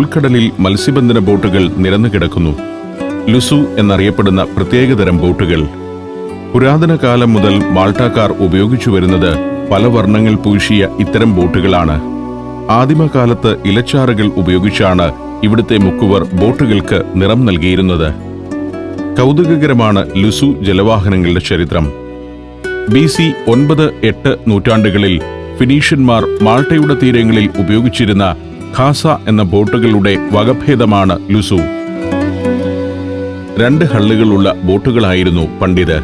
ഉൾക്കടലിൽ മത്സ്യബന്ധന ബോട്ടുകൾ നിരന്നുകിടക്കുന്നു. ലുസു എന്നറിയപ്പെടുന്ന പ്രത്യേകതരം ബോട്ടുകൾ. പുരാതന കാലം മുതൽ മാൾട്ടാക്കാർ ഉപയോഗിച്ചു വരുന്നത് പല വർണ്ണങ്ങൾ പൂശിയ ഇത്തരം ബോട്ടുകളാണ്. ആദിമകാലത്ത് ഇലച്ചാറുകൾ ഉപയോഗിച്ചാണ് ഇവിടുത്തെ മുക്കുവർ ബോട്ടുകൾക്ക് നിറം നൽകിയിരുന്നത്. കൗതുകകരമാണ് ലുസു ജലവാഹനങ്ങളുടെ ചരിത്രം. BC 9-8 നൂറ്റാണ്ടുകളിൽ ഫിനീഷ്യന്മാർ മാൾട്ടയുടെ തീരങ്ങളിൽ ഉപയോഗിച്ചിരുന്ന ഖാസ എന്ന ബോട്ടുകളുടെ വകഭേദമാണ് ലുസു. 2 ഹള്ളുകളുള്ള ബോട്ടുകളായിരുന്നു പണ്ടിത്.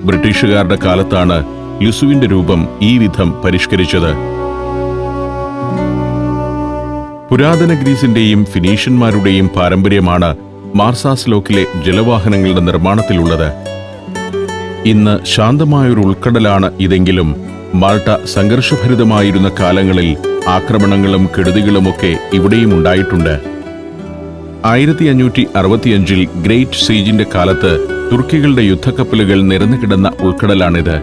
ബ്രിട്ടീഷുകാരുടെ കാലത്താണ് ലുസുവിന്റെ രൂപം ഈ വിധം പരിഷ്കരിച്ചത്. പുരാതന ഗ്രീസിന്റെയും ഫിനീഷ്യന്മാരുടെയും പാരമ്പര്യമാണ് മാർസാസ് ലോക്കിലെ ജലവാഹനങ്ങളുടെ നിർമ്മാണത്തിലുള്ളത്. ഇന്ന് ശാന്തമായൊരു ഉൾക്കടലാണ് ഇതെങ്കിലും മാൾട്ട സംഘർഷഭരിതമായിരുന്ന കാലങ്ങളിൽ ആക്രമണങ്ങളും കെടുതികളുമൊക്കെ ഇവിടെയും ഉണ്ടായിട്ടുണ്ട്. 1565 ഗ്രേറ്റ് സീജിന്റെ കാലത്ത് തുർക്കികളുടെ യുദ്ധക്കപ്പലുകൾ നിരന്നുകിടന്ന ഉൾക്കടലാണിത്.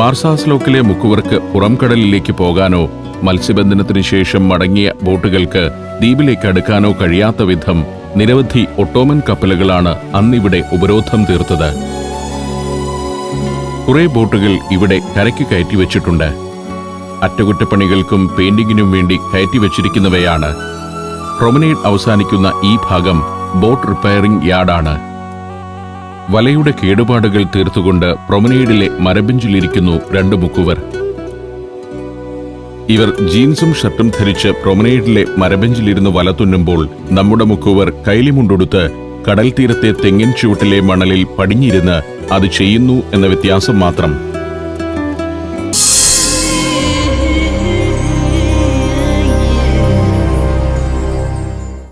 മാർസാസ് ലോക്കിലെ മുക്കുവർക്ക് പുറംകടലിലേക്ക് പോകാനോ മത്സ്യബന്ധനത്തിനു ശേഷം മടങ്ങിയ ബോട്ടുകൾക്ക് ദ്വീപിലേക്ക് അടുക്കാനോ കഴിയാത്ത വിധം നിരവധി ഒട്ടോമൻ കപ്പലുകളാണ് അന്നിവിടെ ഉപരോധം തീർത്തത്. കുറെ ബോട്ടുകൾ ഇവിടെ കരയ്ക്ക് കയറ്റിവെച്ചിട്ടുണ്ട്. അറ്റകുറ്റപ്പണികൾക്കും പെയിന്റിങ്ങിനും വേണ്ടി കയറ്റിവെച്ചിരിക്കുന്നവയാണ്. പ്രൊമനേഡ് അവസാനിക്കുന്ന ഈ ഭാഗം ബോട്ട് റിപ്പയറിംഗ് യാർഡാണ്. വലയുടെ കേടുപാടുകൾ തീർത്തുകൊണ്ട് പ്രൊമനേഡിലെ മരബെഞ്ചിലിരിക്കുന്നു 2 മുക്കുവർ. ഇവർ ജീൻസും ഷർട്ടും ധരിച്ച് പ്രൊമനേഡിലെ മരബെഞ്ചിലിരുന്ന് വല തുന്നുമ്പോൾ നമ്മുടെ മുക്കുവർ കൈലിമുണ്ടുടുത്ത് കടൽ തീരത്തെ തെങ്ങിൻ ചുവട്ടിലെ മണലിൽ പടിഞ്ഞിരുന്ന് അത് ചെയ്യുന്നു എന്ന വ്യത്യാസം മാത്രം.